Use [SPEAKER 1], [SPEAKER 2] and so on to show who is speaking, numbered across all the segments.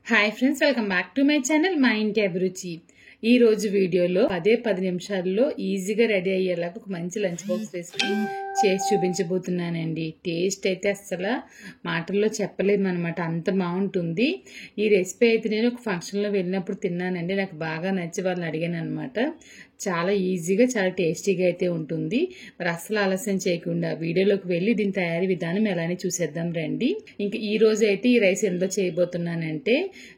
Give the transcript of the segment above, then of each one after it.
[SPEAKER 1] Hi friends, welcome back to my channel మా ఇంటి అభిరుచి. ఈ రోజు వీడియోలో 10 నిమిషాల్లో ఈజీగా రెడీ అయ్యేలాగా ఒక మంచి లంచ్ బాక్స్ రెసిపీ చేసి చూపించబోతున్నానండి. టేస్ట్ అయితే అస్సలు మాటల్లో చెప్పలేము అనమాట, అంత బాగుంటుంది. ఈ రెసిపీ అయితే నేను ఒక ఫంక్షన్లో వెళ్ళినప్పుడు తిన్నానండి. నాకు బాగా నచ్చి వాళ్ళని అడిగాను అనమాట. చాలా ఈజీగా చాలా టేస్టీగా అయితే ఉంటుంది. మరి అస్సలు ఆలస్యం చేయకుండా వీడియోలోకి వెళ్ళి దీని తయారీ విధానం ఎలానే చూసేద్దాం రండి. ఇంకా ఈ రోజు అయితే ఈ రైస్ ఎందులో చేయబోతున్నానంటే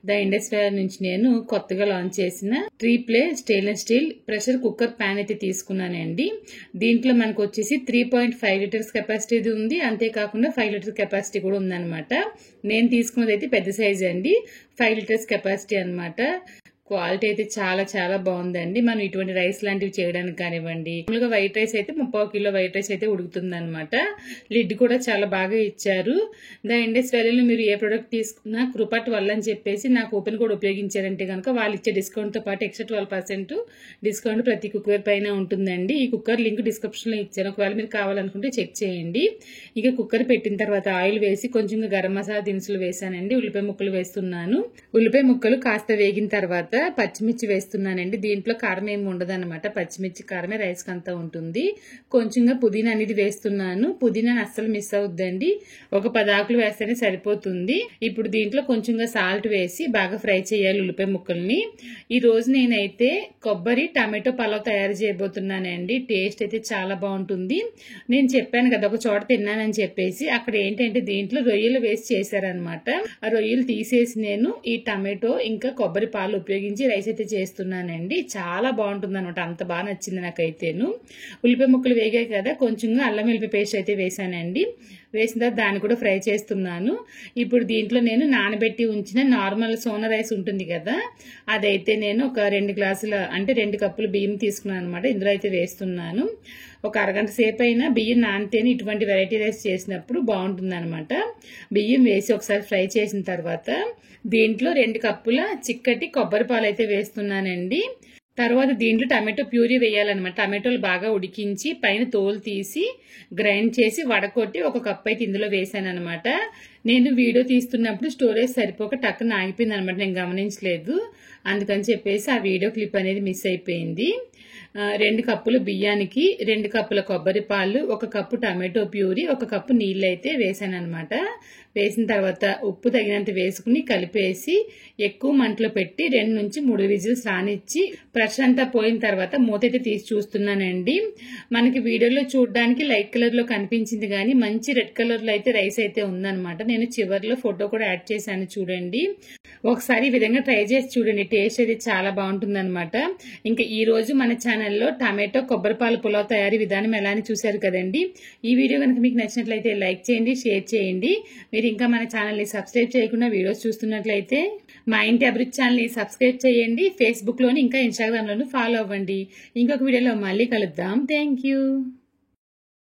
[SPEAKER 1] ద ఇండస్ వ్యాలీ నుంచి నేను కొత్తగా లాంచ్ చేసిన 3 plate stainless steel pressure cooker pan అయితే తీసుకున్నానండి. దీంట్లో మనకు వచ్చేసి 3.5 లీటర్స్ కెపాసిటీ ఉంది. అంతేకాకుండా 5 లీటర్స్ కెపాసిటీ కూడా ఉందన్నమాట. నేను తీసుకున్నది అయితే పెద్ద సైజ్ అండి, 5 లీటర్స్ కెపాసిటీ అనమాట. క్వాలిటీ అయితే చాలా చాలా బాగుందండి. మనం ఇటువంటి రైస్ లాంటివి చేయడానికి కానివ్వండి. మామూలుగా వైట్ రైస్ అయితే 30 కిలో వైట్ రైస్ అయితే ఉడుకుతుంది అనమాట. లిడ్ కూడా చాలా బాగా ఇచ్చారు. ద ఇండస్ వ్యాలీలో మీరు ఏ ప్రొడక్ట్ తీసుకున్నా కృపా 12 అని చెప్పేసి నాకు కూపన్ కోడ్ ఉపయోగించారంటే కనుక వాళ్ళు ఇచ్చే డిస్కౌంట్ తో పాటు ఎక్స్ట్రా 12% డిస్కౌంట్ ప్రతి కుక్కర్ పైన ఉంటుందండి. ఈ కుక్కర్ లింక్ డిస్క్రిప్షన్ లో ఇచ్చాను, ఒకవేళ మీరు కావాలనుకుంటే చెక్ చేయండి. ఇక కుక్కర్ పెట్టిన తర్వాత ఆయిల్ వేసి కొంచెం గరం మసాలా దినుసులు వేసానండి. ఉల్లిపాయ ముక్కలు వేస్తున్నాను. ఉల్లిపాయ ముక్కలు కాస్త వేగిన తర్వాత పచ్చిమిర్చి వేస్తున్నానండి. దీంట్లో కారం ఏమి ఉండదు అనమాట, పచ్చిమిర్చి కారమే రైస్ అంతా ఉంటుంది. కొంచెంగా పుదీనా అనేది వేస్తున్నాను. పుదీనా అస్సలు మిస్ అవుద్దండి, ఒక 10 ఆకులు వేస్తేనే సరిపోతుంది. ఇప్పుడు దీంట్లో కొంచెంగా సాల్ట్ వేసి బాగా ఫ్రై చేయాలి ఉల్లిపాయ ముక్కల్ని. ఈ రోజు నేనైతే కొబ్బరి టమాటో పలావ్ తయారు చేయబోతున్నానండి. టేస్ట్ అయితే చాలా బాగుంటుంది. నేను చెప్పాను కదా ఒక చోట తిన్నానని చెప్పేసి, అక్కడ ఏంటంటే దీంట్లో రొయ్యలు వేసి చేశారనమాట. ఆ రొయ్యలు తీసేసి నేను ఈ టమాటో ఇంకా కొబ్బరి పాలు ఉపయోగించి రైస్ అయితే చేస్తున్నానండి. చాలా బాగుంటుంది అనమాట, అంత బాగా నచ్చింది నాకైతేను. ఉల్లిపాయ ముక్కలు వేగాయి కదా, కొంచెంగా అల్లం వెల్లిపాయ పేస్ట్ అయితే వేసానండి. వేసిన తర్వాత దాన్ని కూడా ఫ్రై చేస్తున్నాను. ఇప్పుడు దీంట్లో నేను నానబెట్టి ఉంచిన నార్మల్ సోనా రైస్ ఉంటుంది కదా, అదైతే నేను ఒక 2 గ్లాసుల అంటే 2 కప్పులు బియ్యం తీసుకున్నాను అనమాట. ఇందులో అయితే వేస్తున్నాను. ఒక అరగంట సేపు అయినా బియ్యం నానితేనే ఇటువంటి వెరైటీ రైస్ చేసినప్పుడు బాగుంటుంది అనమాట. బియ్యం వేసి ఒకసారి ఫ్రై చేసిన తర్వాత దీంట్లో 2 కప్పుల చిక్కటి కొబ్బరి పాలు అయితే వేస్తున్నానండి. తర్వాత దీంట్లో టమాటో ప్యూరీ వేయాలన్నమాట. టమాటోలు బాగా ఉడికించి పైన తోలు తీసి గ్రైండ్ చేసి వడకొట్టి 1 కప్ అయితే ఇందులో వేసాను అనమాట. నేను వీడియో తీస్తున్నప్పుడు స్టోరేజ్ సరిపోక టక్కున ఆగిపోయింది అనమాట, నేను గమనించలేదు. అందుకని చెప్పేసి ఆ వీడియో క్లిప్ అనేది మిస్ అయిపోయింది. 2 కప్పుల బియ్యానికి 2 కప్పుల కొబ్బరి పాలు, 1 కప్పు టమాటో ప్యూరీ, 1 కప్పు నీళ్ళు అయితే వేసాను అనమాట. వేసిన తర్వాత ఉప్పు తగినంత వేసుకుని కలిపేసి ఎక్కువ మంటలో పెట్టి 2 నుంచి 3 విజిల్స్ రానిచ్చి ప్రెషర్ అంతా పోయిన తర్వాత మూత అయితే తీసి చూస్తున్నానండి. మనకి వీడియోలో చూడడానికి లైట్ కలర్ లో కనిపించింది కానీ మంచి రెడ్ కలర్ లో అయితే రైస్ అయితే ఉందన్నమాట. నేను చివరిలో ఫోటో కూడా యాడ్ చేశాను, చూడండి. ఒకసారి ఈ విధంగా ట్రై చేసి చూడండి, టేస్ట్ అయితే చాలా బాగుంటుంది అనమాట. ఇంకా ఈ రోజు మన ఛానల్లో టమాటో కొబ్బరిపాలు పులావ్ తయారీ విధానం ఎలా అని చూశారు కదండి. ఈ వీడియో కనుక మీకు నచ్చినట్లయితే లైక్ చేయండి, షేర్ చేయండి. మీరు ఇంకా మన ఛానల్ ని సబ్స్క్రైబ్ చేయకుండా వీడియోస్ చూస్తున్నట్లయితే మా ఇంటి అభిరుచి ఛానల్ ని సబ్స్క్రైబ్ చేయండి. ఫేస్బుక్ లోని ఇంకా ఇన్స్టాగ్రామ్ లోను ఫాలో అవ్వండి. ఇంకొక వీడియోలో మళ్ళీ కలుద్దాం. Thank you.